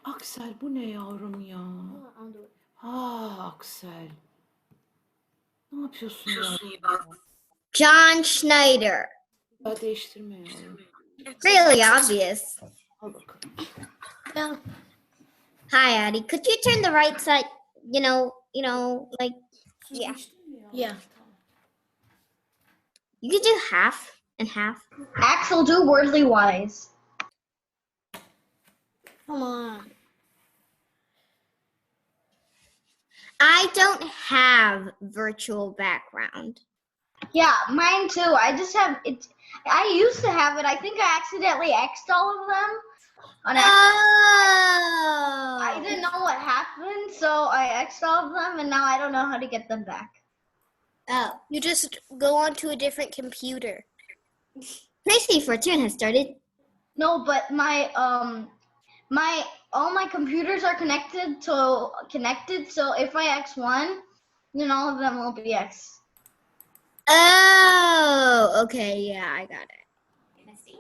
Aksel bu ne yavrum ya? I'll do it. Aksel. Ne yapıyorsun ya? John Schneider. Ya değiştirme yavrum. Really obvious. Al bakalım. Yeah. Hi, Addie. Could you turn the right side? Like yeah. Yeah. You could do half and half. Axel, do Wordly Wise. Come on. I don't have virtual background. Yeah, mine too. I just have it. I used to have it. I think I accidentally X'd all of them. On I didn't know what happened, so I X'd all of them, and now I don't know how to get them back. Oh. You just go onto a different computer. Tracy Fortune has started. No, but my all my computers are connected, so if I X one, then all of them will be X. Oh, okay. Yeah, I got it. Can I see?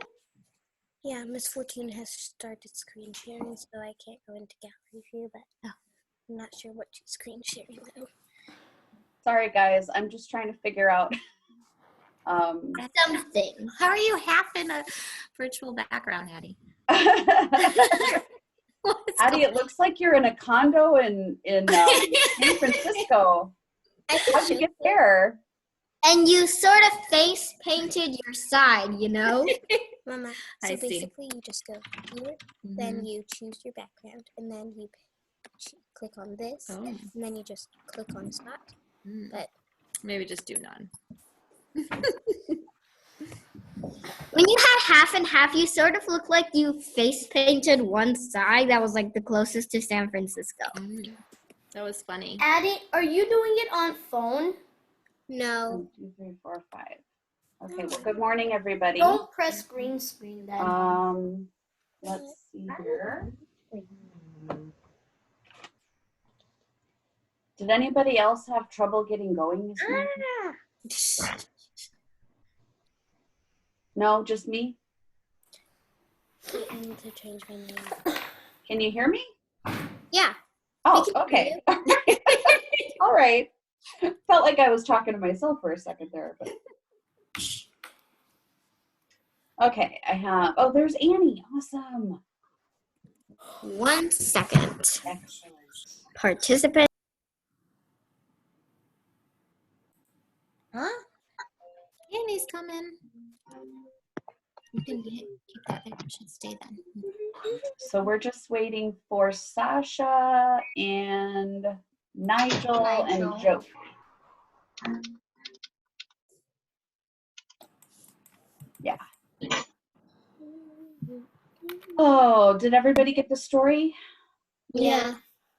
Yeah, Miss 14 has started screen sharing, so I can't go into gallery view, but I'm not sure what she's screen sharing though. Sorry guys, I'm just trying to figure out Something. How are you half in a virtual background, Addie? Addie, it looks like you're in a condo in San Francisco. How'd you get there? And you sort of face painted your side, Mama, so I see. basically you just go here, then you choose your background, and then you click on this, and then you just click on a spot. But maybe just do none. When you had half and half, you sort of looked like you face painted one side that was like the closest to San Francisco. That was funny. Addie, are you doing it on phone? No. 1, 2, 3, 4, 5. Okay, well, good morning, everybody. Don't press green screen then. Let's see here. Did anybody else have trouble getting going this morning? No, just me? I need to change my name. Can you hear me? Yeah. Oh, okay. All right. Felt like I was talking to myself for a second there, but. Okay, I have, there's Annie. Awesome. 1 second. Excellent. Participant. Huh? Annie's coming. You can keep that. It should stay then. So we're just waiting for Sasha and Nigel. And Joe. Yeah. Oh, did everybody get the story? Yeah.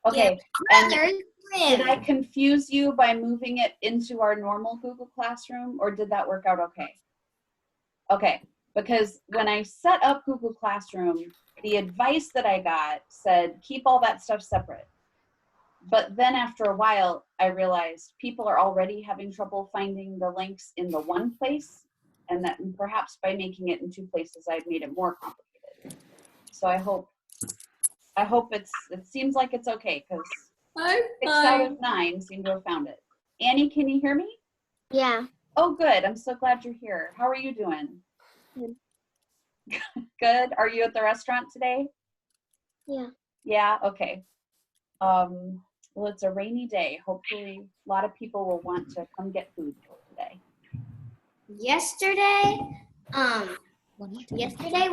Okay. Yeah. And did I confuse you by moving it into our normal Google Classroom, or did that work out okay? Okay, because when I set up Google Classroom, the advice that I got said, keep all that stuff separate. But then after a while, I realized people are already having trouble finding the links in the one place, and that perhaps by making it in 2 places, I've made it more complicated. So I hope it seems like it's okay, because 6 out of 9 seem to have found it. Annie, can you hear me? Yeah. Oh, good. I'm so glad you're here. How are you doing? Good. Good. Are you at the restaurant today? Yeah. Yeah. Okay. Well, it's a rainy day. Hopefully, a lot of people will want to come get food today. Yesterday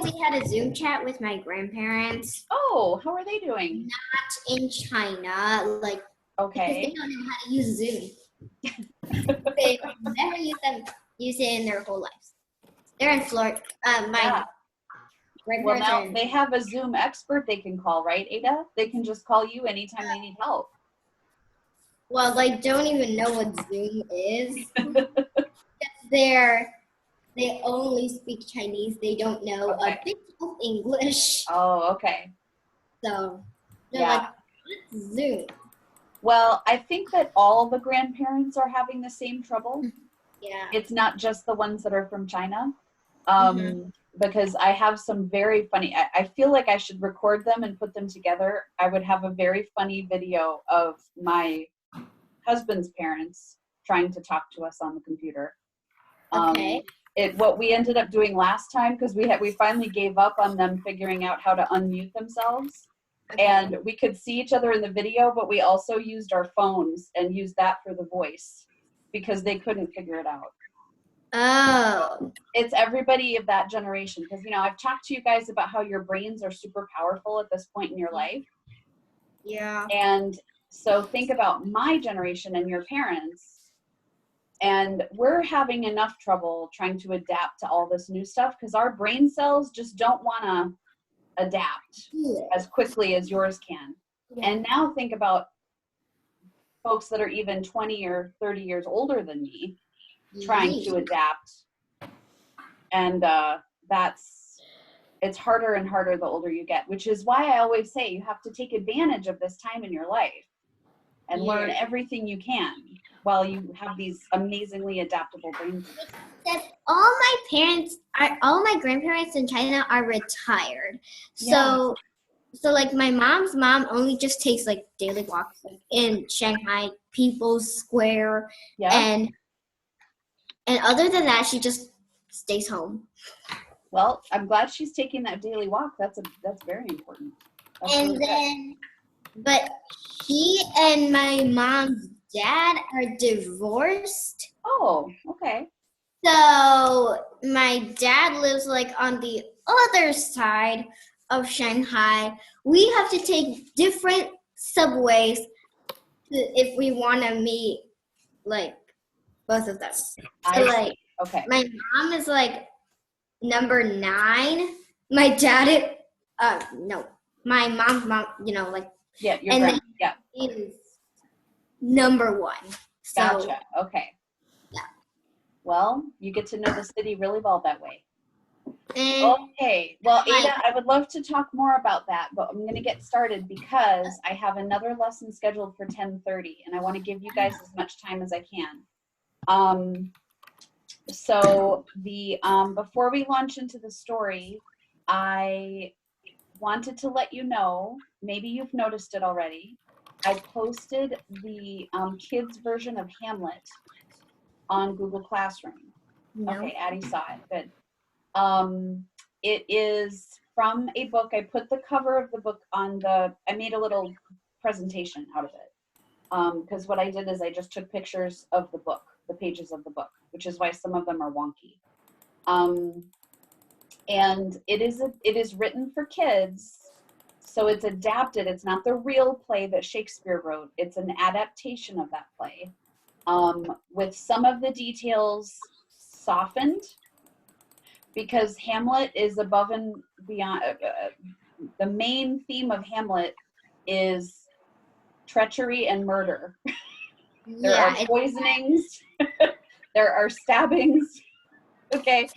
we had a Zoom chat with my grandparents. Oh, how are they doing? Not in China, because Okay. they don't know how to use Zoom. They've never used it in their whole lives. They're in Florida. My Well, now they have a Zoom expert they can call, right, Ada? They can just call you anytime they need help. Well, they don't even know what Zoom is. They only speak Chinese. They don't know a bit of English. Oh, okay. So they're like, what's Zoom? Well, I think that all the grandparents are having the same trouble. Yeah. It's not just the ones that are from China. because I have some very funny, I feel like I should record them and put them together. I would have a very funny video of my husband's parents trying to talk to us on the computer. Okay. What we ended up doing last time, because we finally gave up on them figuring out how to unmute themselves, and we could see each other in the video, but we also used our phones and used that for the voice because they couldn't figure it out. Oh. It's everybody of that generation, because I've talked to you guys about how your brains are super powerful at this point in your life. Yeah. And so think about my generation and your parents, and we're having enough trouble trying to adapt to all this new stuff because our brain cells just don't want to adapt as quickly as yours can. Yeah. And now think about folks that are even 20 or 30 years older than me trying to adapt. And it's harder and harder the older you get, which is why I always say you have to take advantage of this time in your life and learn everything you can while you have these amazingly adaptable brains. All my grandparents in China are retired. So like my mom's mom only just takes like daily walks like, in Shanghai, People's Square, and other than that, she just stays home. Well, I'm glad she's taking that daily walk. That's very important. That's And really then, but he and my mom's dad are divorced. Oh, okay. So my dad lives like on the other side of Shanghai. We have to take different subways if we want to meet like both of them. So like Okay. my mom is like number 9. My dad my mom's mom, like Yeah, your and friend. then is number 1. So Gotcha. Okay. Yeah. Well, you get to know the city really well that way. and Okay. Well, Ada, I would love to talk more about that, but I'm going to get started because I have another lesson scheduled for 10:30, and I want to give you guys as much time as I can. So before we launch into the story, I wanted to let you know, maybe you've noticed it already, I posted the kids version of Hamlet on Google Classroom. no. Okay, Addie saw it. Good. It is from a book. I put the cover of the book I made a little presentation out of it. Because what I did is I just took pictures of the book, the pages of the book, which is why some of them are wonky. And it is written for kids, so it's adapted. It's not the real play that Shakespeare wrote. It's an adaptation of that play, with some of the details softened, because Hamlet is above and beyond. The main theme of Hamlet is treachery and murder. There are poisonings. There are stabbings. Okay.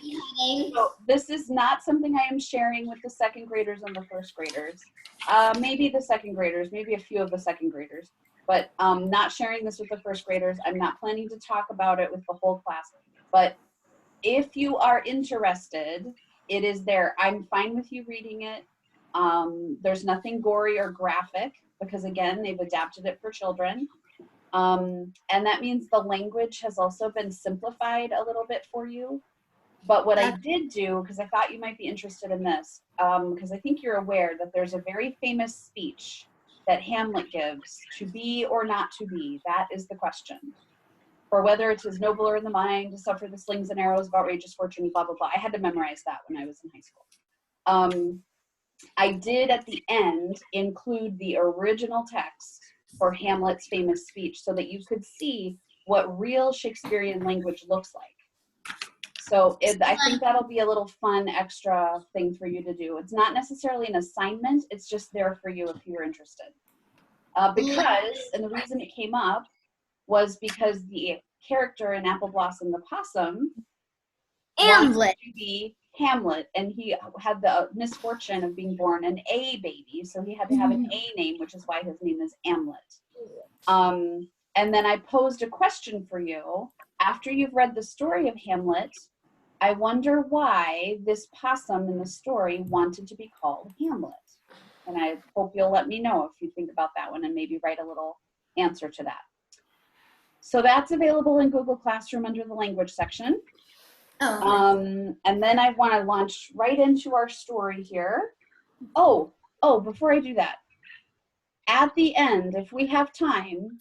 So this is not something I am sharing with the second graders and the first graders. Maybe the second graders, maybe a few of the second graders, but not sharing this with the first graders. I'm not planning to talk about it with the whole class. But if you are interested, it is there. I'm fine with you reading it. There's nothing gory or graphic because, again, they've adapted it for children. And that means the language has also been simplified a little bit for you. But what I did do, because I thought you might be interested in this, because I think you're aware that there's a very famous speech that Hamlet gives, to be or not to be, that is the question. For whether it is nobler in the mind to suffer the slings and arrows of outrageous fortune, blah, blah, blah. I had to memorize that when I was in high school. I did at the end include the original text for Hamlet's famous speech so that you could see what real Shakespearean language looks like. So I think that'll be a little fun extra thing for you to do. It's not necessarily an assignment. It's just there for you if you're interested. Because, and the reason it came up was because the character in Apple Blossom the Possum wanted to be Hamlet, and he had the misfortune of being born an A baby, so he had to have an A name, which is why his name is Hamlet. And then I posed a question for you. After you've read the story of Hamlet, I wonder why this possum in the story wanted to be called Hamlet. And I hope you'll let me know if you think about that one and maybe write a little answer to that. So that's available in Google Classroom under the language section. Oh. And then I want to launch right into our story here. Oh, before I do that, at the end, if we have time,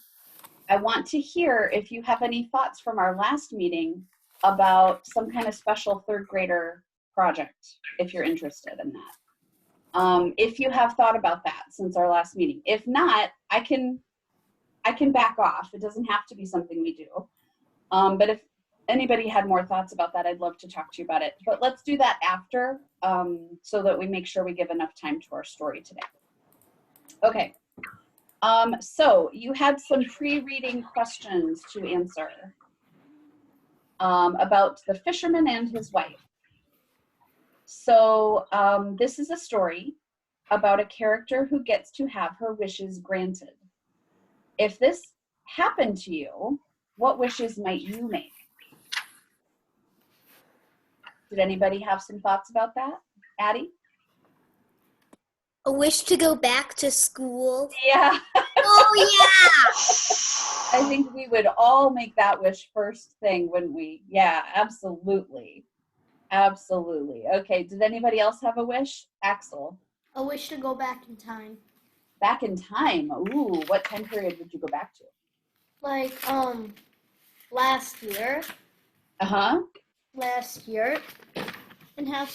I want to hear if you have any thoughts from our last meeting about some kind of special third grader project, if you're interested in that. If you have thought about that since our last meeting. If not, I can back off. It doesn't have to be something we do. But if anybody had more thoughts about that, I'd love to talk to you about it. But let's do that after, so that we make sure we give enough time to our story today. Okay. So you had some pre-reading questions to answer about the fisherman and his wife. So this is a story about a character who gets to have her wishes granted. If this happened to you, what wishes might you make? Did anybody have some thoughts about that? Addie? A wish to go back to school. Yeah. Oh, yeah. I think we would all make that wish first thing, wouldn't we? Yeah, absolutely. Absolutely. Okay, did anybody else have a wish? Axel? A wish to go back in time. Back in time. Ooh, what time period would you go back to? Like, last year. Uh-huh. Last year. And have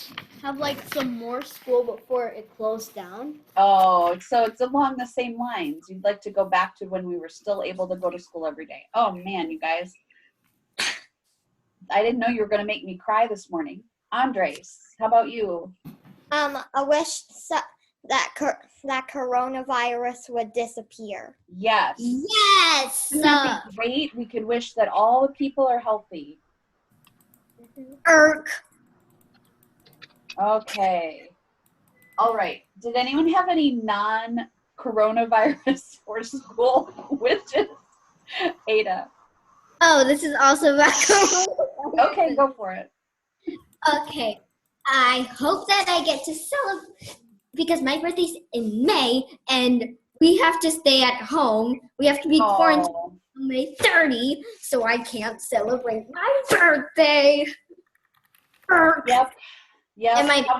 like some more school before it closed down. Oh, so it's along the same lines. You'd like to go back to when we were still able to go to school every day. Oh, man, you guys. I didn't know you were going to make me cry this morning. Andres, how about you? A wish that coronavirus would disappear. Yes. Yes. Wouldn't that be great? We could wish that all the people are healthy. Irk. Okay. All right. Did anyone have any non-coronavirus or school wishes? Ada. Oh, this is also about Okay, go for it. Okay. I hope that I get to celebrate because my birthday's in May and we have to stay at home. We have to be quarantined on May 30, so I can't celebrate my birthday. Irk. Yep. And my How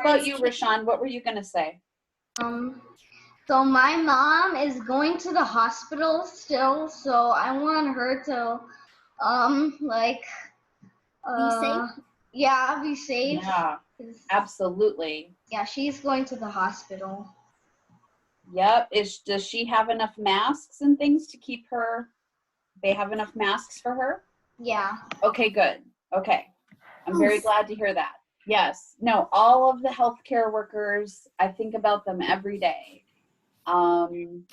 about you, Rashawn? What were you going to say? So my mom is going to the hospital still, so I want her to, Be safe? Yeah, be safe. Yeah, absolutely. Yeah, she's going to the hospital. Yep. Does she have enough masks and things to keep her? They have enough masks for her? Yeah. Okay, good. Okay. I'm very glad to hear that. Yes. No, all of the healthcare workers, I think about them every day. And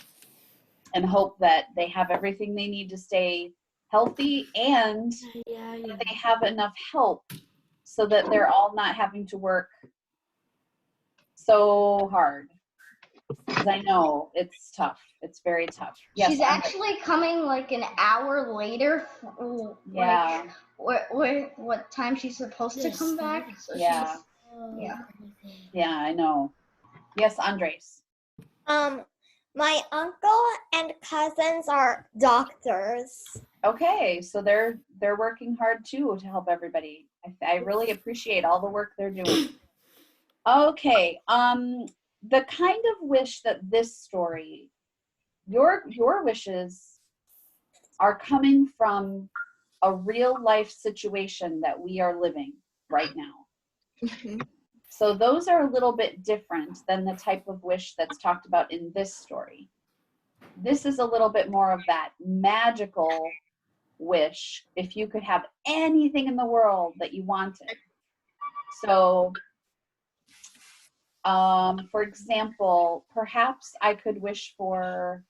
hope that they have everything they need to stay healthy and that they have enough help so that they're all not having to work so hard. Because I know it's tough. It's very tough. Yes, She's actually coming like an hour later. Yeah. What time she's supposed to come back? So Yeah. Yeah, I know. Yes, Andres. My uncle and cousins are doctors. Okay, so they're working hard too to help everybody. I really appreciate all the work they're doing. Okay, the kind of wish that this story, your wishes are coming from a real life situation that we are living right now. Mhm. So those are a little bit different than the type of wish that's talked about in this story. This is a little bit more of that magical wish, if you could have anything in the world that you wanted. So, for example, perhaps I could wish for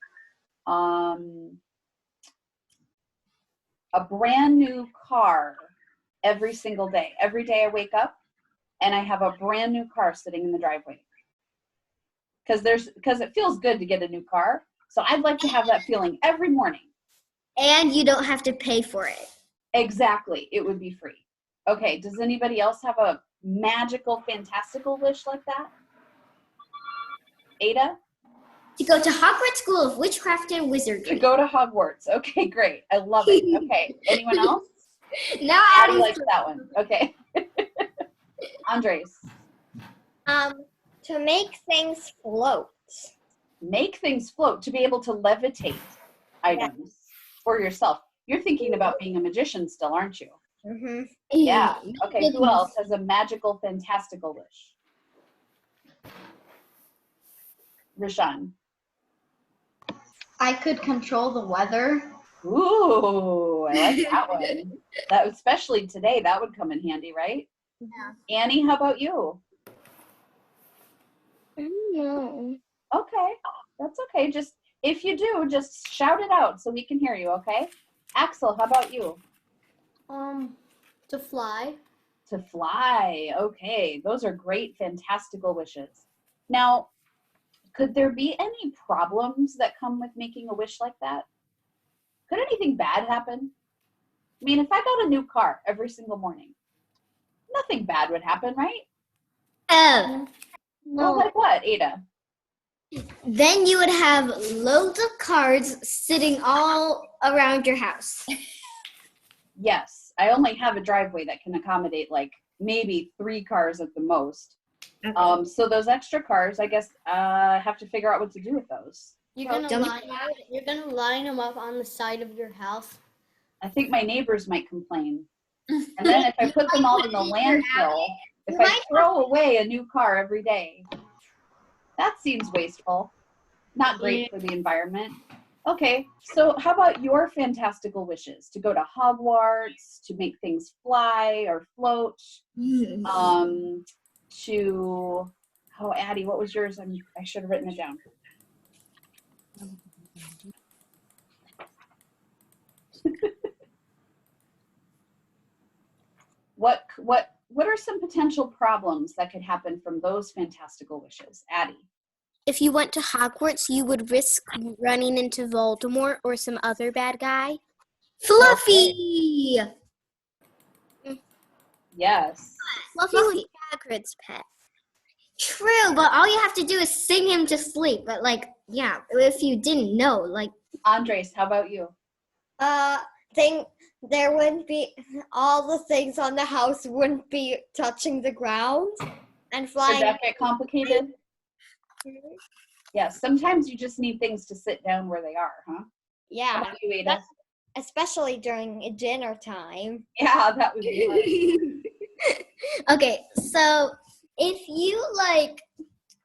a brand new car every single day. Every day I wake up and I have a brand new car sitting in the driveway. Because it feels good to get a new car. So I'd like to have that feeling every morning. And you don't have to pay for it. Exactly. It would be free. Okay, does anybody else have a magical, fantastical wish like that? Ada? To go to Hogwarts School of Witchcraft and To Wizardry. go to Hogwarts. Okay, great. I love it. Okay, anyone else? Now Addie Addie's likes that one. Okay. Andres, To make things float. make things float, to be able to levitate items for yourself. You're thinking about being a magician still, aren't you? Mm-hmm. Yeah. Okay, who else has a magical, fantastical wish? Rashawn. I could control the weather. Ooh, I like that one. That, especially today, that would come in handy, right? Yeah. Annie, how about you? No. Okay, that's okay. Just, if you do, just shout it out so we can hear you, okay? Axel, how about you? To fly. To fly. Okay, those are great, fantastical wishes. Now, could there be any problems that come with making a wish like that? Could anything bad happen? I mean, if I got a new car every single morning, nothing bad would happen, right? Oh, Well, like what, Ada? then you would have loads of cards sitting all around your house. Yes, I only have a driveway that can accommodate like maybe 3 cars at the most. So those extra cars, I guess, I have to figure out what to do with those. You're gonna Don't- line them up on the side of your house. I think my neighbors might complain. And then if I put them all in the landfill, if I throw away a new car every day, that seems wasteful. Not great for the environment. Okay, so how about your fantastical wishes? To go to Hogwarts, to make things fly or float, to, oh, Addie, what was yours? I should have written it down. What are some potential problems that could happen from those fantastical wishes? Addie. If you went to Hogwarts, you would risk running into Voldemort or some other bad guy. Fluffy! Yes. Fluffy was Hagrid's pet. True, but all you have to do is sing him to sleep. But like, yeah, if you didn't know, like, Andres, how about you? There wouldn't be all the things on the house wouldn't be touching the ground and Did flying. that get complicated? Yeah, sometimes you just need things to sit down where they are, huh? How Yeah, about you, Ada? especially during dinner time. Yeah, that would be fun. okay, so if you like,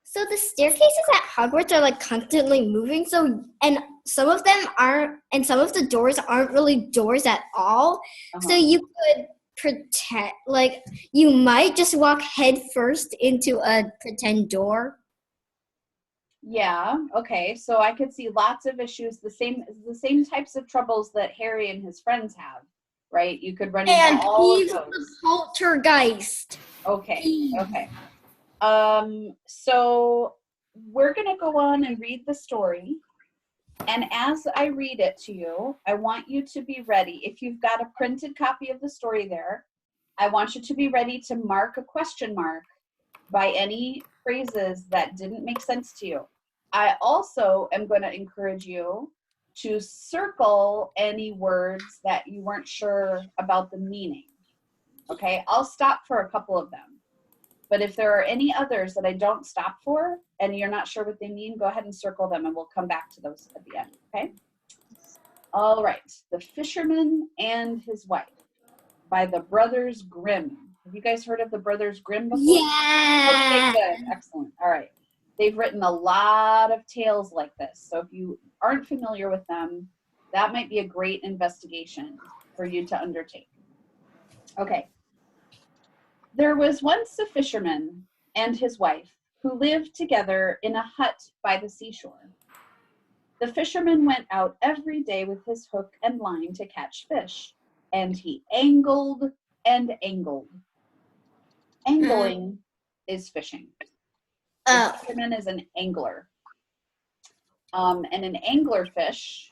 so the staircases at Hogwarts are like constantly moving. So, and some of them aren't, and some of the doors aren't really doors at all. So you could pretend, like, you might just walk head first into a pretend door. Yeah, okay. So I could see lots of issues, the same types of troubles that Harry and his friends have, right? You could run And into all of he's those. the poltergeist. Okay, okay. So we're gonna go on and read the story. And as I read it to you, I want you to be ready. If you've got a printed copy of the story there, I want you to be ready to mark a question mark by any phrases that didn't make sense to you. I also am going to encourage you to circle any words that you weren't sure about the meaning. Okay, I'll stop for a couple of them. But if there are any others that I don't stop for and you're not sure what they mean, go ahead and circle them and we'll come back to those at the end, okay? All right, The Fisherman and His Wife by the Brothers Grimm. Have you guys heard of the Brothers Grimm before? Yeah. Okay, good, excellent, all right. They've written a lot of tales like this, so if you aren't familiar with them, that might be a great investigation for you to undertake. Okay. There was once a fisherman and his wife who lived together in a hut by the seashore. The fisherman went out every day with his hook and line to catch fish, and he angled and angled. Angling is fishing. The fisherman is an angler. And an anglerfish,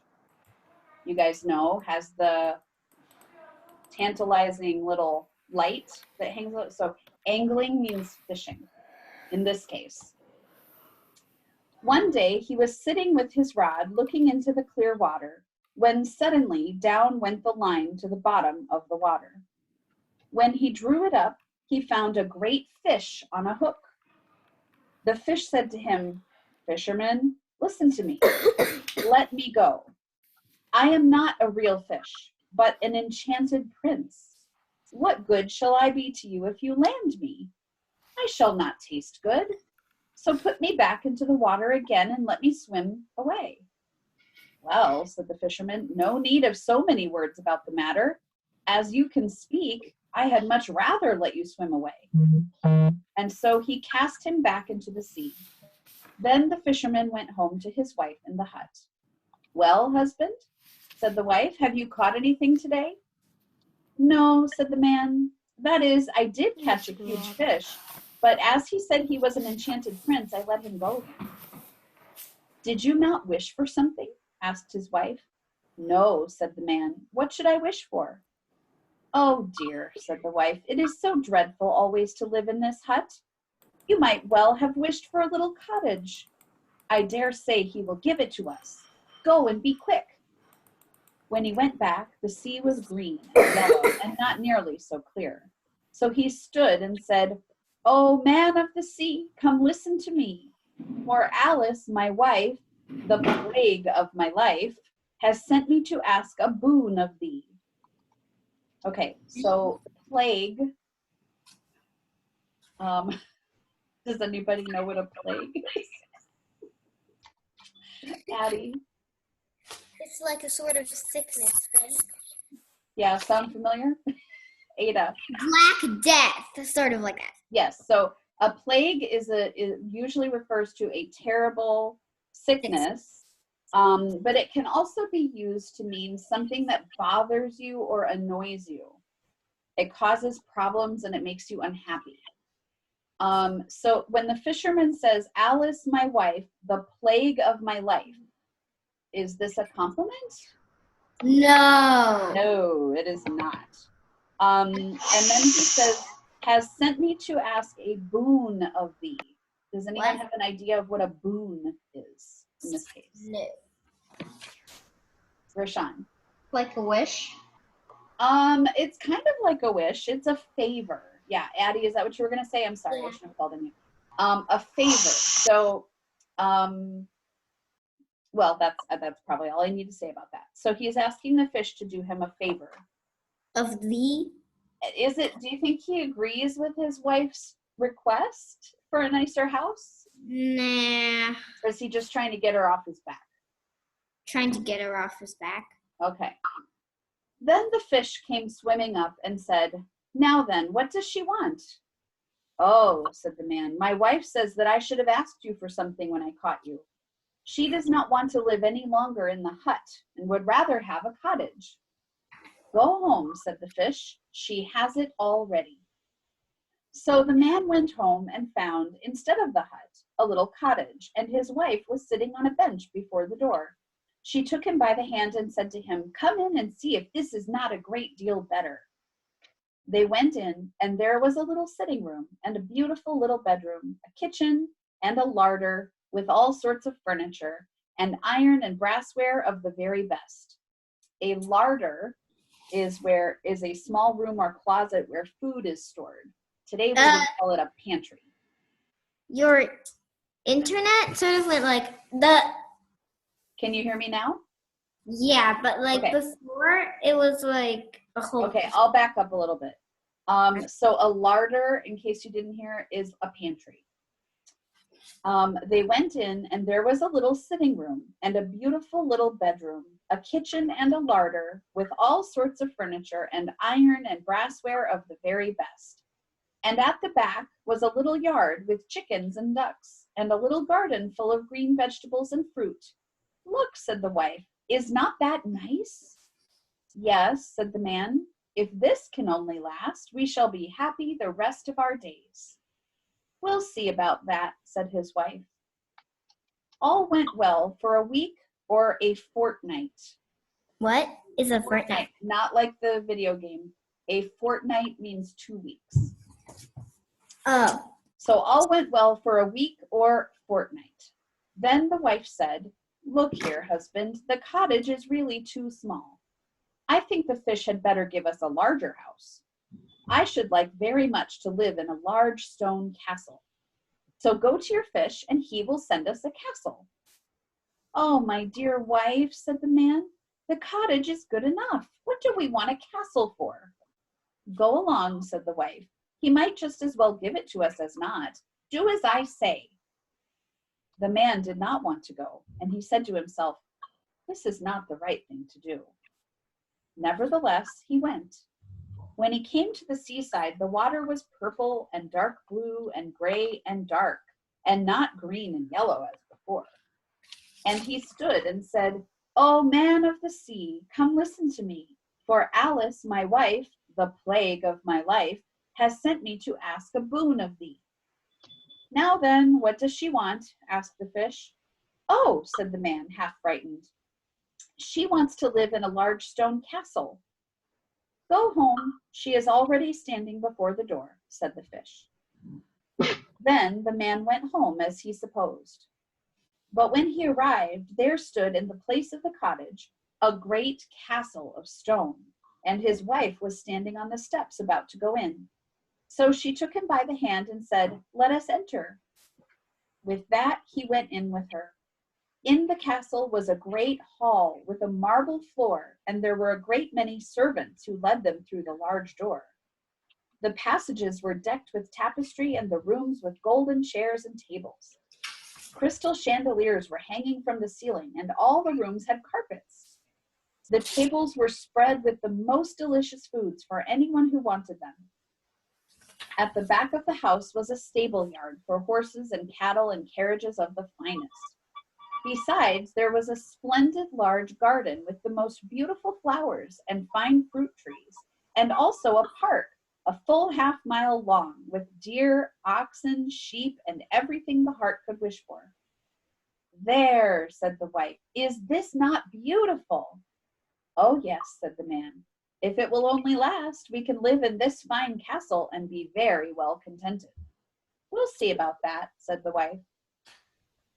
you guys know, has the tantalizing little light that hangs out. So angling means fishing in this case. One day he was sitting with his rod looking into the clear water when suddenly down went the line to the bottom of the water. When he drew it up, he found a great fish on a hook. The fish said to him, "Fisherman, listen to me. Let me go. I am not a real fish, but an enchanted prince. What good shall I be to you if you land me? I shall not taste good. So put me back into the water again and let me swim away." "Well," said the fisherman, "no need of so many words about the matter. As you can speak, I had much rather let you swim away." And so he cast him back into the sea. Then the fisherman went home to his wife in the hut. "Well, husband," said the wife, "have you caught anything today?" "No," said the man. "That is, I did catch a huge fish, but as he said he was an enchanted prince, I let him go." "Did you not wish for something?" asked his wife. "No," said the man. "What should I wish for?" "Oh dear," said the wife, "it is so dreadful always to live in this hut. You might well have wished for a little cottage. I dare say he will give it to us. Go and be quick." When he went back, the sea was green and yellow and not nearly so clear. So he stood and said, "Oh, man of the sea, come listen to me. For Alice, my wife, the plague of my life, has sent me to ask a boon of thee." Okay, so plague. Does anybody know what a plague is? Addie? It's like a sort of sickness, right? Yeah, sound familiar? Ada? Black Death, sort of like that. Yes, so a plague it usually refers to a terrible sickness, but it can also be used to mean something that bothers you or annoys you. It causes problems and it makes you unhappy. So when the fisherman says, "Alice, my wife, the plague of my life," is this a compliment? No. No, it is not. And then he says, "has sent me to ask a boon of thee." Does anyone have an idea of what a boon is in this case? No. Rashawn? Like a wish? It's kind of like a wish. It's a favor. Yeah, Addie, is that what you were going to say? I'm sorry, I shouldn't have called on you. A favor. So, well, that's probably all I need to say about that. So he is asking the fish to do him a favor. Of thee? Do you think he agrees with his wife's request for a nicer house? Nah. Or is he just trying to get her off his back? Trying to get her off his back. Okay. Then the fish came swimming up and said, "Now then, what does she want?" "Oh," said the man, "my wife says that I should have asked you for something when I caught you. She does not want to live any longer in the hut and would rather have a cottage." "Go home," said the fish. "She has it already." So the man went home and found, instead of the hut, a little cottage, and his wife was sitting on a bench before the door. She took him by the hand and said to him, "Come in and see if this is not a great deal better." They went in, and there was a little sitting room and a beautiful little bedroom, a kitchen and a larder with all sorts of furniture, and iron and brassware of the very best. A larder is a small room or closet where food is stored. Today we would call it a pantry. Your internet sort of went like the. Can you hear me now? Yeah, but like Okay. before it was like a whole. Okay, I'll back up a little bit. So a larder, in case you didn't hear, is a pantry. They went in, and there was a little sitting room and a beautiful little bedroom, a kitchen and a larder with all sorts of furniture and iron and brassware of the very best. And at the back was a little yard with chickens and ducks, and a little garden full of green vegetables and fruit. "Look," said the wife, "is not that nice?" "Yes," said the man, "if this can only last, we shall be happy the rest of our days." "We'll see about that," said his wife. All went well for a week or a fortnight. What is a fortnight? Not like the video game. A fortnight means 2 weeks. Oh. So all went well for a week or fortnight. Then the wife said, "Look here, husband, the cottage is really too small. I think the fish had better give us a larger house. I should like very much to live in a large stone castle. So go to your fish and he will send us a castle." "Oh, my dear wife," said the man, "the cottage is good enough. What do we want a castle for?" "Go along," said the wife. "He might just as well give it to us as not. Do as I say." The man did not want to go, and he said to himself, "This is not the right thing to do." Nevertheless, he went. When he came to the seaside, the water was purple and dark blue and gray and dark, and not green and yellow as before. And he stood and said, "O man of the sea, come listen to me, for Alice, my wife, the plague of my life, has sent me to ask a boon of thee." "Now then, what does she want?" asked the fish. "Oh," said the man, half frightened, "she wants to live in a large stone castle." "Go home, she is already standing before the door," said the fish. Then the man went home as he supposed. But when he arrived, there stood in the place of the cottage a great castle of stone, and his wife was standing on the steps about to go in. So she took him by the hand and said, "Let us enter." With that, he went in with her. In the castle was a great hall with a marble floor, and there were a great many servants who led them through the large door. The passages were decked with tapestry and the rooms with golden chairs and tables. Crystal chandeliers were hanging from the ceiling, and all the rooms had carpets. The tables were spread with the most delicious foods for anyone who wanted them. At the back of the house was a stable yard for horses and cattle and carriages of the finest. Besides, there was a splendid large garden with the most beautiful flowers and fine fruit trees, and also a park, a full half-mile long, with deer, oxen, sheep, and everything the heart could wish for. "There," said the wife, "is this not beautiful?" "Oh, yes," said the man. "If it will only last, we can live in this fine castle and be very well contented." "We'll see about that," said the wife.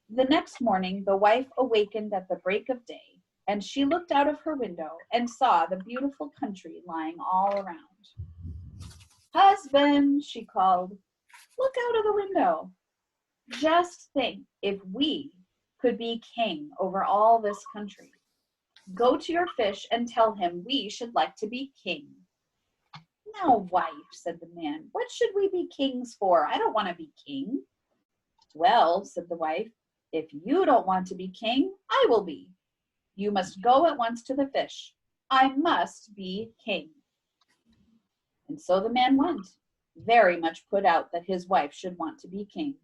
The next morning, the wife awakened at the break of day, and she looked out of her window and saw the beautiful country lying all around. "Husband," she called, "look out of the window. Just think if we could be king over all this country. Go to your fish and tell him we should like to be king." "Now, wife," said the man, "what should we be kings for? I don't want to be king." "Well," said the wife, "if you don't want to be king, I will be. You must go at once to the fish. I must be king." And so the man went, very much put out that his wife should want to be king.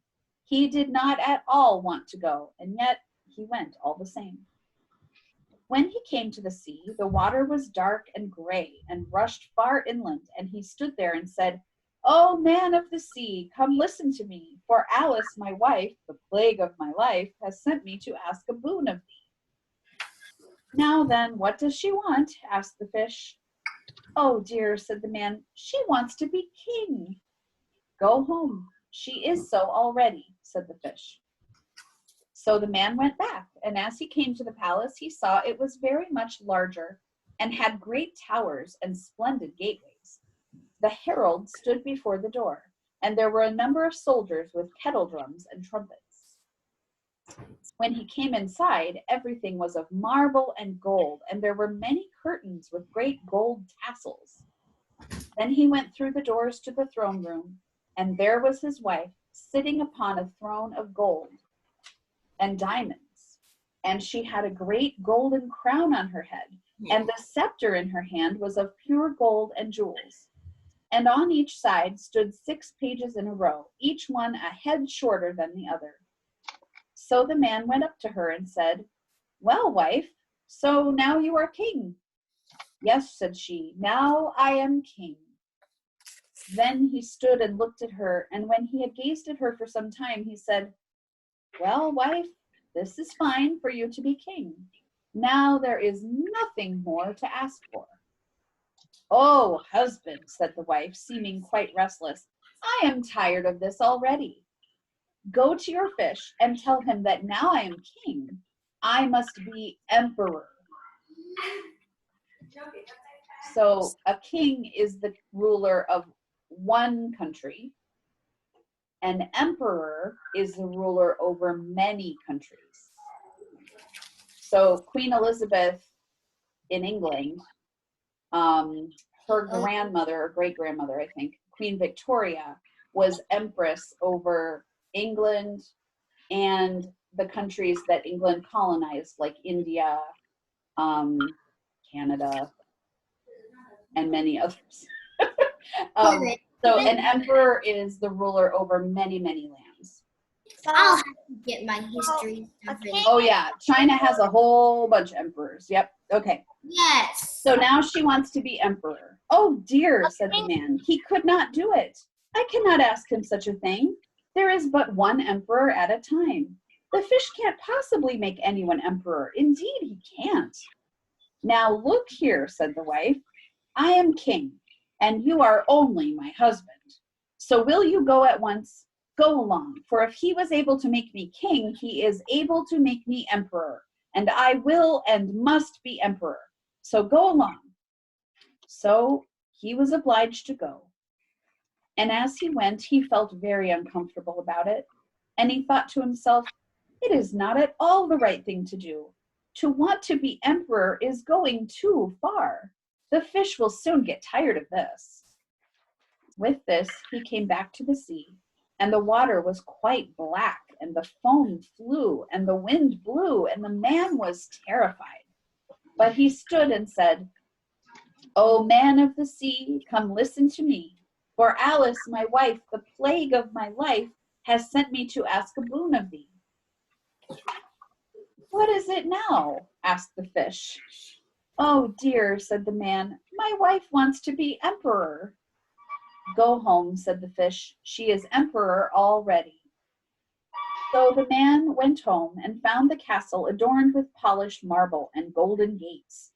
He did not at all want to go, and yet he went all the same. When he came to the sea, the water was dark and gray and rushed far inland, and he stood there and said, "O man of the sea, come listen to me, for Alice, my wife, the plague of my life, has sent me to ask a boon of thee." "Now then, what does she want?" asked the fish. "Oh dear," said the man, "she wants to be king." "Go home, she is so already," said the fish. So the man went back, and as he came to the palace, he saw it was very much larger and had great towers and splendid gateways. The herald stood before the door, and there were a number of soldiers with kettle drums and trumpets. When he came inside, everything was of marble and gold, and there were many curtains with great gold tassels. Then he went through the doors to the throne room, and there was his wife sitting upon a throne of gold and diamonds, and she had a great golden crown on her head, and the scepter in her hand was of pure gold and jewels. And on each side stood 6 pages in a row, each one a head shorter than the other. So the man went up to her and said, "Well, wife, so now you are king." "Yes," said she, "now I am king." Then he stood and looked at her, and when he had gazed at her for some time, he said, "Well, wife, this is fine for you to be king. Now there is nothing more to ask for." "Oh, husband," said the wife, seeming quite restless, "I am tired of this already. Go to your fish and tell him that now I am king, I must be emperor." So a king is the ruler of one country. An emperor is the ruler over many countries. So Queen Elizabeth in England, her grandmother or great-grandmother, I think, Queen Victoria, was empress over England and the countries that England colonized, like India, Canada, and many others. So an emperor is the ruler over many, many lands. I'll have to get my history stuff in. Oh yeah, China has a whole bunch of emperors. Yep, okay. Yes. So now she wants to be emperor. "Oh dear," said the man, "he could not do it. I cannot ask him such a thing. There is but one emperor at a time. The fish can't possibly make anyone emperor. Indeed, he can't." "Now look here," said the wife, "I am king, and you are only my husband. So will you go at once? Go along, for if he was able to make me king, he is able to make me emperor, and I will and must be emperor. So go along." So he was obliged to go. And as he went, he felt very uncomfortable about it. And he thought to himself, "It is not at all the right thing to do. To want to be emperor is going too far. The fish will soon get tired of this." With this, he came back to the sea, and the water was quite black, and the foam flew, and the wind blew, and the man was terrified. But he stood and said, "O man of the sea, come listen to me. For Alice, my wife, the plague of my life, has sent me to ask a boon of thee." "What is it now?" asked the fish. "Oh dear," said the man, "my wife wants to be emperor." "Go home," said the fish. "She is emperor already." So the man went home and found the castle adorned with polished marble and golden gates.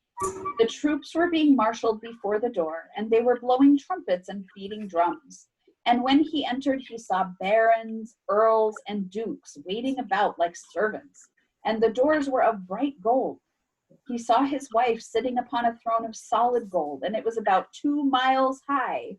The troops were being marshaled before the door, and they were blowing trumpets and beating drums. And when he entered, he saw barons, earls, and dukes waiting about like servants, and the doors were of bright gold. He saw his wife sitting upon a throne of solid gold, and it was about 2 miles high.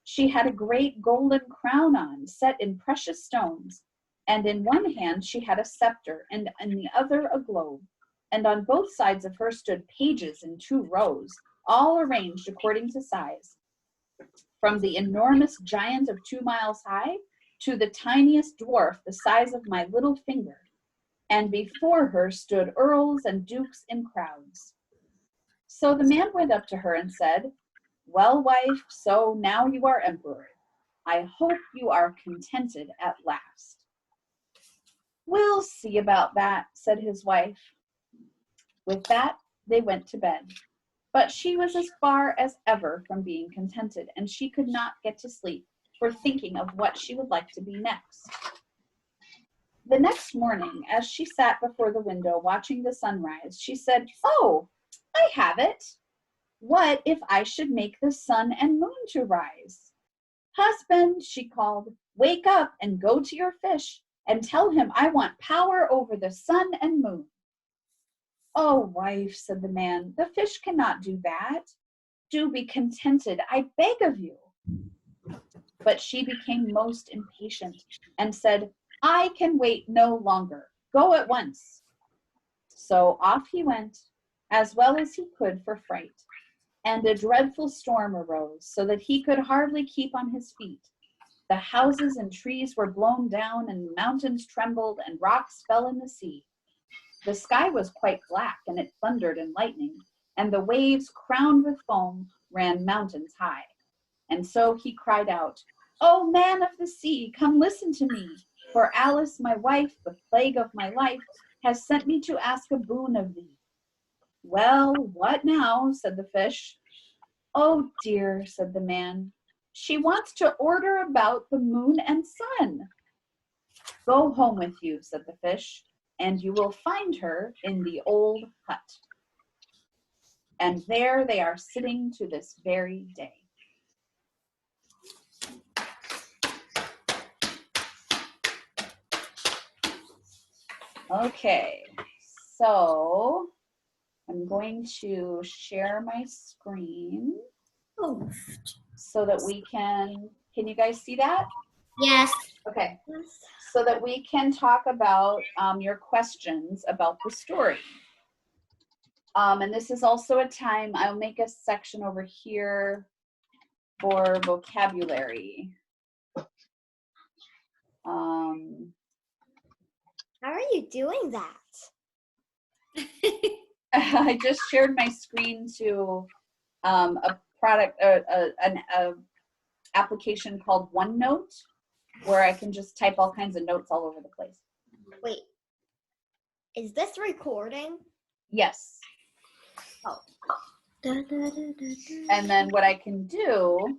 She had a great golden crown on, set in precious stones, and in one hand she had a scepter, and in the other a globe. And on both sides of her stood pages in 2 rows, all arranged according to size, from the enormous giant of 2 miles high to the tiniest dwarf the size of my little finger. And before her stood earls and dukes in crowds. So the man went up to her and said, "Well, wife, so now you are emperor. I hope you are contented at last." "We'll see about that," said his wife. With that, they went to bed. But she was as far as ever from being contented, and she could not get to sleep for thinking of what she would like to be next. The next morning, as she sat before the window watching the sunrise, she said, "Oh, I have it. What if I should make the sun and moon to rise?" "Husband," she called, "wake up and go to your fish and tell him I want power over the sun and moon." "Oh, wife," said the man, "the fish cannot do that. Do be contented, I beg of you." But she became most impatient and said, "I can wait no longer. Go at once." So off he went, as well as he could for fright, and a dreadful storm arose, so that he could hardly keep on his feet. The houses and trees were blown down, and mountains trembled, and rocks fell in the sea. The sky was quite black, and it thundered and lightning, and the waves, crowned with foam, ran mountains high. And so he cried out, "O man of the sea, come listen to me, for Alice, my wife, the plague of my life, has sent me to ask a boon of thee." "Well, what now?" said the fish. "Oh dear," said the man, "she wants to order about the moon and sun." "Go home with you," said the fish, "and you will find her in the old hut." And there they are sitting to this very day. Okay, so I'm going to share my screen so that we can you guys see that? Yes. Okay, so that we can talk about your questions about the story. And this is also a time, I'll make a section over here for vocabulary. How are you doing that? I just shared my screen to a product, an application called OneNote, where I can just type all kinds of notes all over the place. Wait, is this recording? Yes. Oh. And then what I can do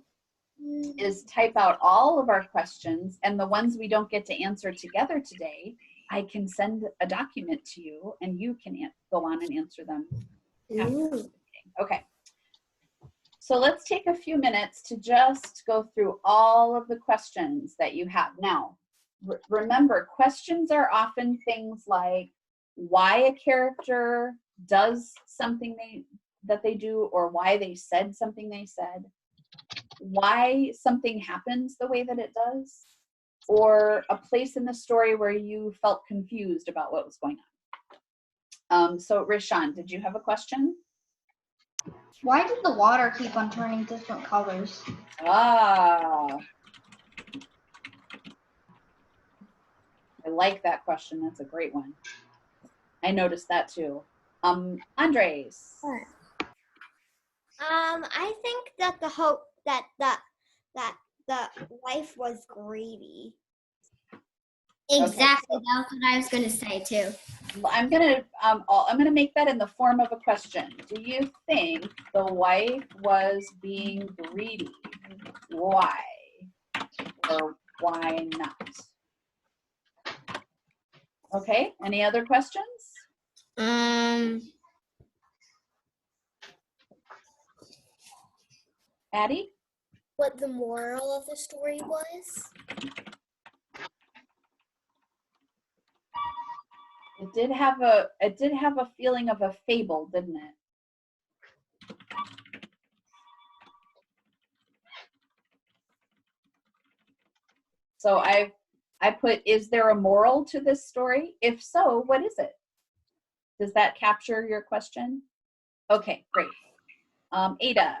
is type out all of our questions, and the ones we don't get to answer together today, I can send a document to you and you can go on and answer them. Okay. So let's take a few minutes to just go through all of the questions that you have. Now, remember, questions are often things like why a character does something that they do, or why they said something they said, why something happens the way that it does, or a place in the story where you felt confused about what was going on. So Rishan, did you have a question? Why did the water keep on turning different colors? I like that question. That's a great one. I noticed that too. Andres. I think that the wife was greedy. Exactly. That's what I was going to say too. I'm gonna make that in the form of a question. Do you think the wife was being greedy? Why? Or why not? Okay, any other questions? Addie? What the moral of the story was? It did have a feeling of a fable, didn't it? So I put, is there a moral to this story? If so, what is it? Does that capture your question? Okay, great. Ada.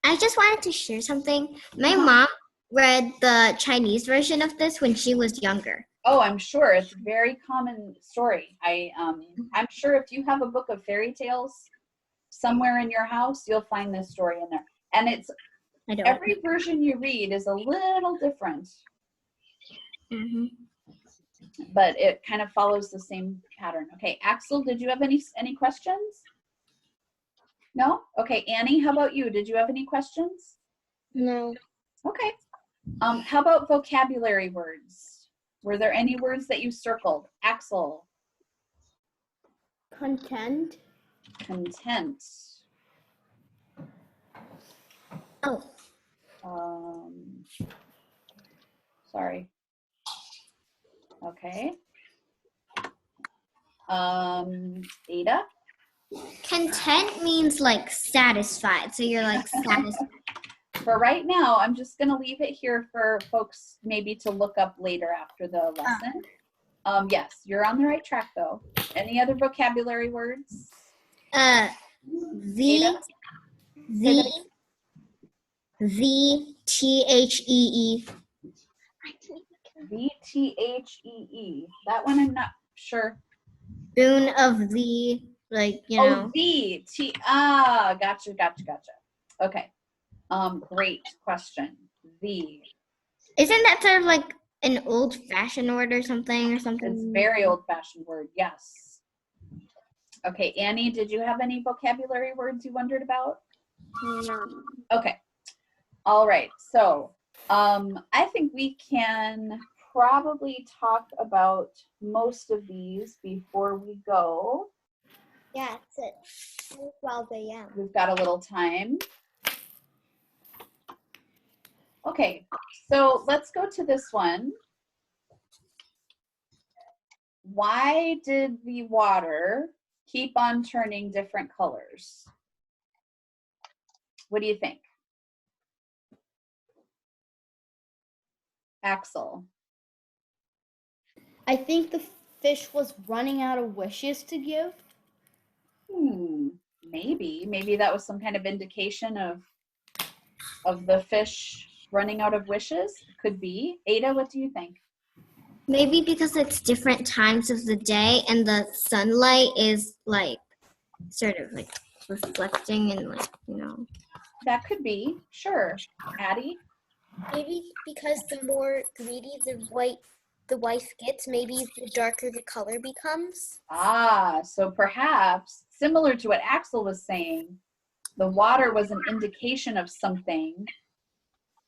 I just wanted to share something. My mom read the Chinese version of this when she was younger. Oh, I'm sure. It's a very common story. I'm sure if you have a book of fairy tales somewhere in your house, you'll find this story in there. And every version you read is a little different. Mm-hmm. But it kind of follows the same pattern. Okay, Axel, did you have any questions? No? Okay, Annie, how about you? Did you have any questions? No. Okay. How about vocabulary words? Were there any words that you circled? Axel. Content. Content. Oh. Sorry. Okay. Ada? Content means like satisfied. So you're like satisfied. For right now, I'm just going to leave it here for folks maybe to look up later after the lesson. Yes, you're on the right track though. Any other vocabulary words? VTHEE. VTHEE. That one I'm not sure. Boon of the, like, you know. Oh, gotcha. Okay. Great question. Isn't that sort of like an old-fashioned word or something? It's very old-fashioned word, yes. Okay, Annie, did you have any vocabulary words you wondered about? No. Okay. All right. So I think we can probably talk about most of these before we go. Yeah, it's 12 a.m. We've got a little time. Okay, so let's go to this one. Why did the water keep on turning different colors? What do you think? Axel. I think the fish was running out of wishes to give. Maybe that was some kind of indication of the fish running out of wishes. Could be. Ada, what do you think? Maybe because it's different times of the day and the sunlight is like sort of like reflecting and like, you know. That could be. Sure. Addie? Maybe because the more greedy the wife gets, maybe the darker the color becomes. So perhaps, similar to what Axel was saying, the water was an indication of something,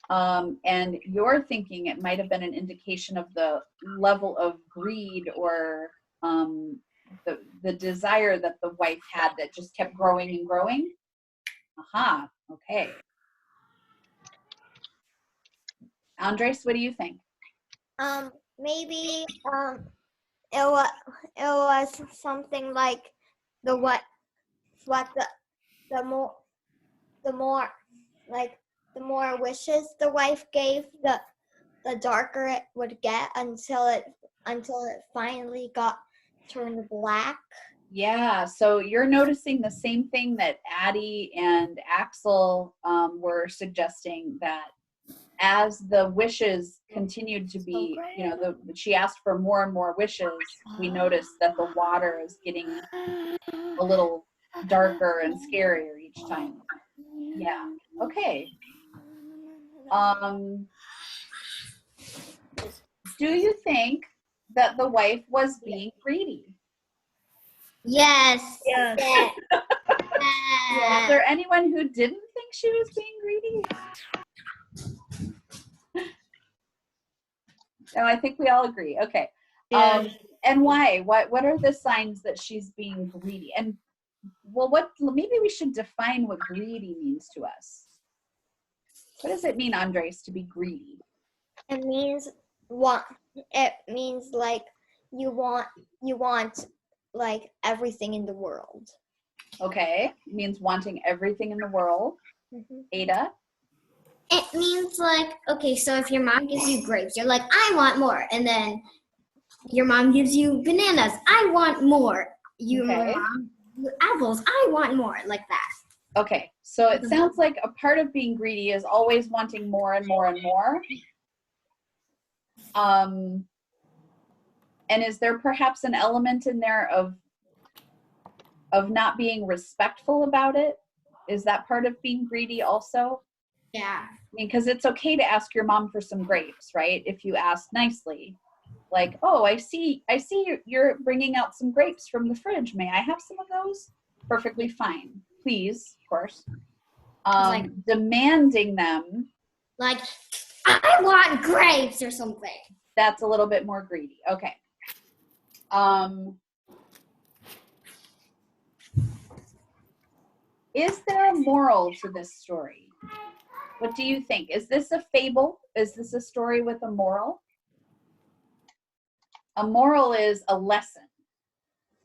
and you're thinking it might have been an indication of the level of greed or the desire that the wife had that just kept growing and growing. Okay. Andres, what do you think? Maybe it was something like the more wishes the wife gave, the darker it would get until it finally got turned black. Yeah, so you're noticing the same thing that Addie and Axel were suggesting, that as the wishes continued to be, she asked for more and more wishes, we noticed that the water is getting a little darker and scarier each time. Yeah, okay. Do you think that the wife was being greedy? Yes. Yes. Is there anyone who didn't think she was being greedy? No, I think we all agree. Okay. And why? What are the signs that she's being greedy? And well, maybe we should define what greedy means to us. What does it mean, Andres, to be greedy? It means like you want like everything in the world. Okay. It means wanting everything in the world. Mm-hmm. Ada? It means like, okay, so if your mom gives you grapes, you're like, I want more. And then your mom gives you bananas, I want more. Your mom, apples, I want more, like that. Okay, so it sounds like a part of being greedy is always wanting more and more and more. And is there perhaps an element in there of not being respectful about it? Is that part of being greedy also? Yeah. I mean, because it's okay to ask your mom for some grapes, right? If you ask nicely, like, oh, I see you're bringing out some grapes from the fridge. May I have some of those? Perfectly fine. Please, of course. Demanding them. Like, I want grapes or something. That's a little bit more greedy. Okay. Is there a moral to this story? What do you think? Is this a fable? Is this a story with a moral? A moral is a lesson.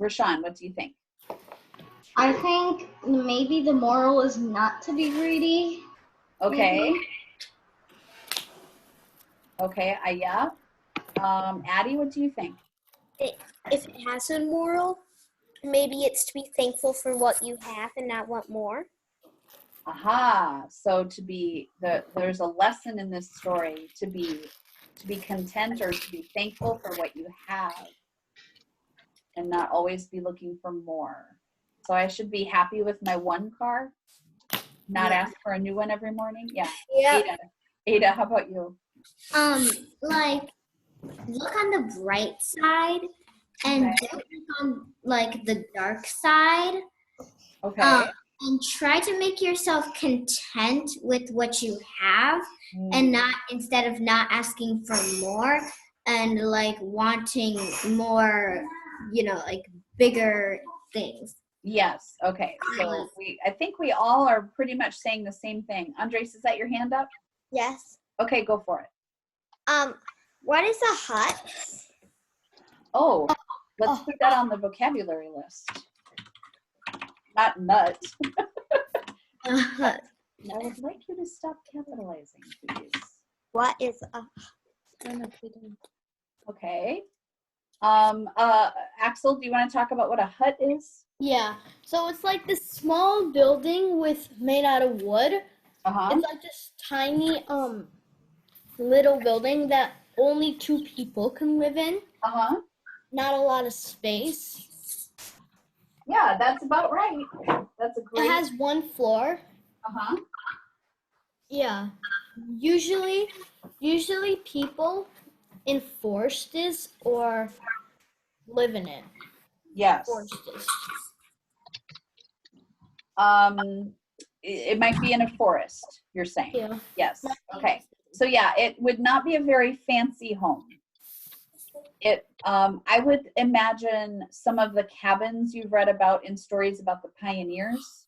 Rashawn, what do you think? I think maybe the moral is not to be greedy. Okay. Okay, Aya. Addie, what do you think? If it has a moral, maybe it's to be thankful for what you have and not want more. So there's a lesson in this story to be content or to be thankful for what you have and not always be looking for more. So I should be happy with my one car, not ask for a new one every morning. Yeah. Ada, how about you? Like, look on the bright side and don't look on like the dark side. Okay. And try to make yourself content with what you have and not, instead of not asking for more and like wanting more, like bigger things. Yes. Okay. So I think we all are pretty much saying the same thing. Andres, is that your hand up? Yes. Okay, go for it. What is a hut? Oh, let's put that on the vocabulary list. Not nut. I would like you to stop capitalizing, please. What is a Okay. Axel, do you want to talk about what a hut is? Yeah. So it's like this small building made out of wood. Uh-huh. It's like this tiny little building that only 2 people can live in. Uh-huh. Not a lot of space. Yeah, that's about right. That's a great. It has 1 floor. Uh-huh. Yeah. Usually people in forests or live in it. Yes. Forests. It might be in a forest, you're saying. Yeah. Yes. Okay. So yeah, it would not be a very fancy home. I would imagine some of the cabins you've read about in stories about the pioneers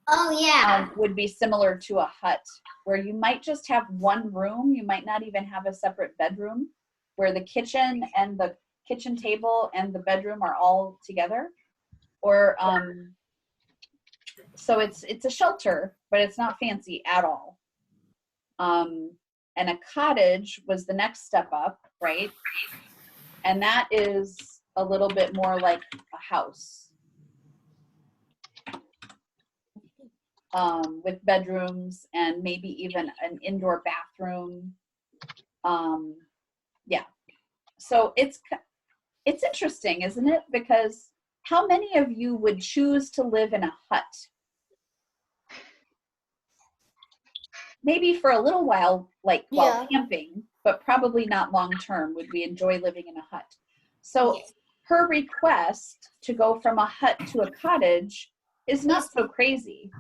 Oh yeah. would be similar to a hut, where you might just have one room. You might not even have a separate bedroom, where the kitchen and the kitchen table and the bedroom are all together. Or so it's a shelter, but it's not fancy at all. And a cottage was the next step up, right? And that is a little bit more like a house, with bedrooms and maybe even an indoor bathroom. Yeah. So it's interesting, isn't it? Because how many of you would choose to live in a hut? Maybe for a little while, like while camping, but probably not long term would we enjoy living in a hut. So her request to go from a hut to a cottage is not so crazy.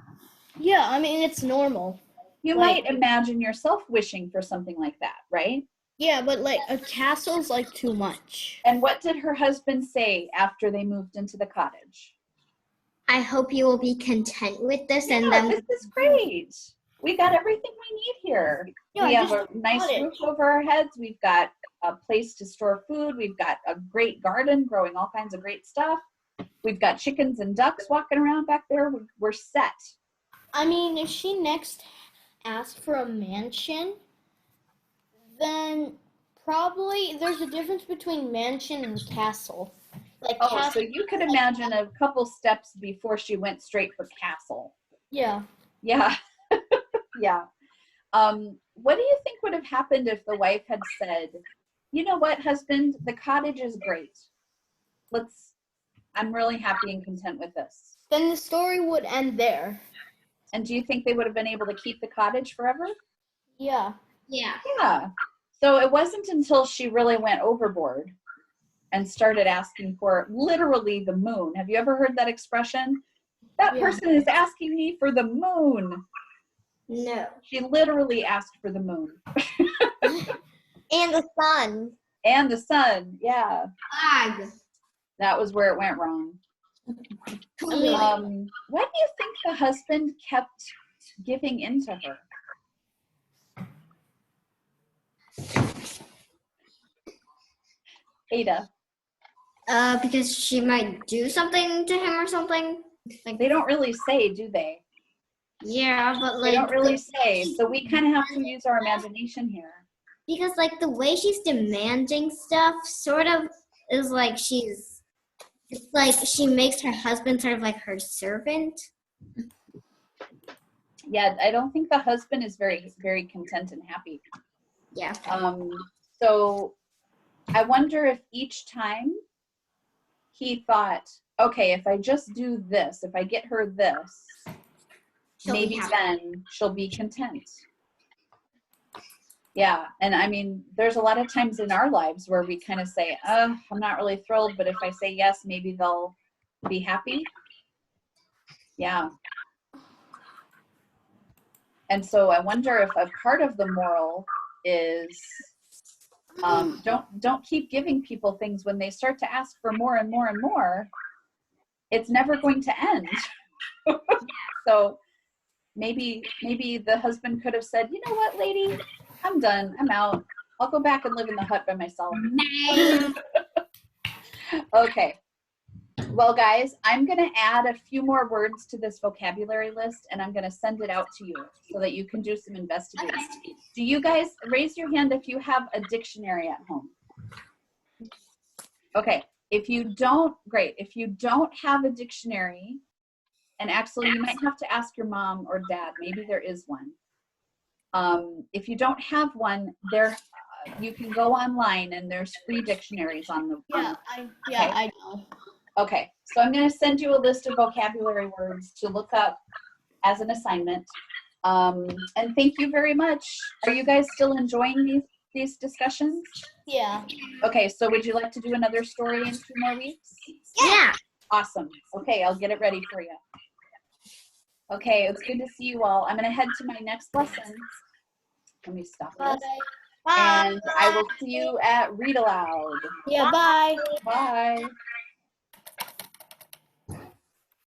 Yeah, I mean, it's normal. You might imagine yourself wishing for something like that, right? Yeah, but like a castle's like too much. And what did her husband say after they moved into the cottage? I hope you will be content with this, and Yeah, then this is great. We got everything we need here. Yeah, we have just a nice cottage. roof over our heads. We've got a place to store food. We've got a great garden growing all kinds of great stuff. We've got chickens and ducks walking around back there. We're set. I mean, if she next asked for a mansion, then probably there's a difference between mansion and castle. Like Oh, castle, so you could imagine a couple steps before she went straight for castle. yeah. Yeah. Yeah. What do you think would have happened if the wife had said, you know what, husband, the cottage is great. I'm really happy and content with this. Then the story would end there. And do you think they would have been able to keep the cottage forever? Yeah. yeah. Yeah. So it wasn't until she really went overboard and started asking for literally the moon. Have you ever heard that expression? That Yeah. person is asking me for the moon. No. She literally asked for the moon. and the sun? And the sun. Yeah. Flag. That was where it went wrong. Why do you think the husband kept giving in to her? Ada. Because she might do something to him or something. Like They don't really say, do they? yeah, but like They don't really say. So we kind of have to use our imagination here. because like the way she's demanding stuff sort of is like it's like she makes her husband sort of like her servant. Yeah, I don't think the husband is very, very content and happy. Yeah. So I wonder if each time he thought, okay, if I just do this, if I get her this, She'll be maybe happy. then she'll be content. Yeah, and I mean, there's a lot of times in our lives where we kind of say, I'm not really thrilled, but if I say yes, maybe they'll be happy. Yeah. And so I wonder if a part of the moral is don't keep giving people things when they start to ask for more and more and more. it's never going to end. So maybe the husband could have said, you know what, lady, I'm done. I'm out. I'll go back and live in the hut by myself. Okay. Well, guys, I'm going to add a few more words to this vocabulary list, and I'm going to send it out to you so that you can do some investigating. Do you guys raise your hand if you have a dictionary at home? Okay. If you don't, great. If you don't have a dictionary, and actually you might have to ask your mom or dad, maybe there is one. If you don't have one, you can go online and there's free dictionaries on the. I know. Okay, so I'm going to send you a list of vocabulary words to look up as an assignment. And thank you very much. Are you guys still enjoying these discussions? Yeah. Okay, so would you like to do another story in 2 more weeks? Yeah. Awesome. Okay, I'll get it ready for you. Okay, it's good to see you all. I'm going to head to my next lesson. Let me stop this. Bye. And I will see you at Read Aloud. Yeah, bye. Bye.